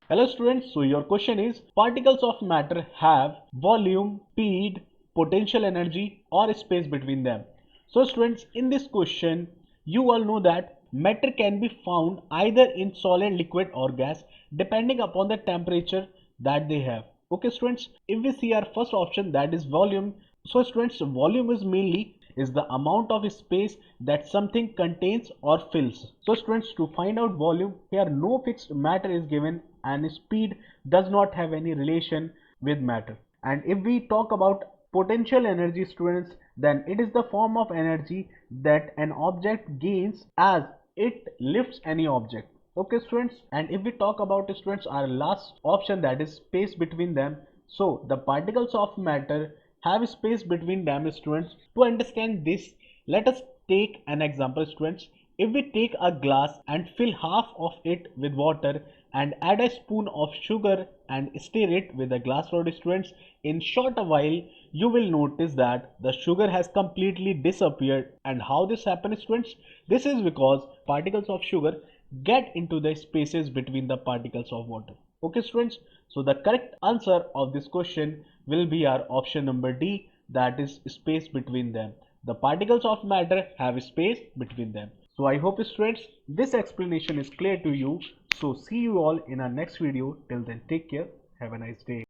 Hello students, so your question is particles of matter have volume, speed, potential energy or space between them. So students, in this question you all know that matter can be found either in solid, liquid or gas depending upon the temperature that they have. Okay students, if we see our first option, that is volume. So students, volume is the amount of space that something contains or fills. So students, to find out volume, here no fixed matter is given and speed does not have any relation with matter. And if we talk about potential energy students, then it is the form of energy that an object gains as it lifts any object. Okay students, and if we talk about students our last option, that is space between them. So the particles of matter have space between them students. To understand this, let us take an example students. If we take a glass and fill half of it with water and add a spoon of sugar and stir it with a glass rod students, in short a while you will notice that the sugar has completely disappeared. And how this happens students? This is because particles of sugar get into the spaces between the particles of water. Okay students, so the correct answer of this question will be our option number D, that is space between them. The particles of matter have space between them. So I hope students this explanation is clear to you. So see you all in our next video. Till then, take care. Have a nice day.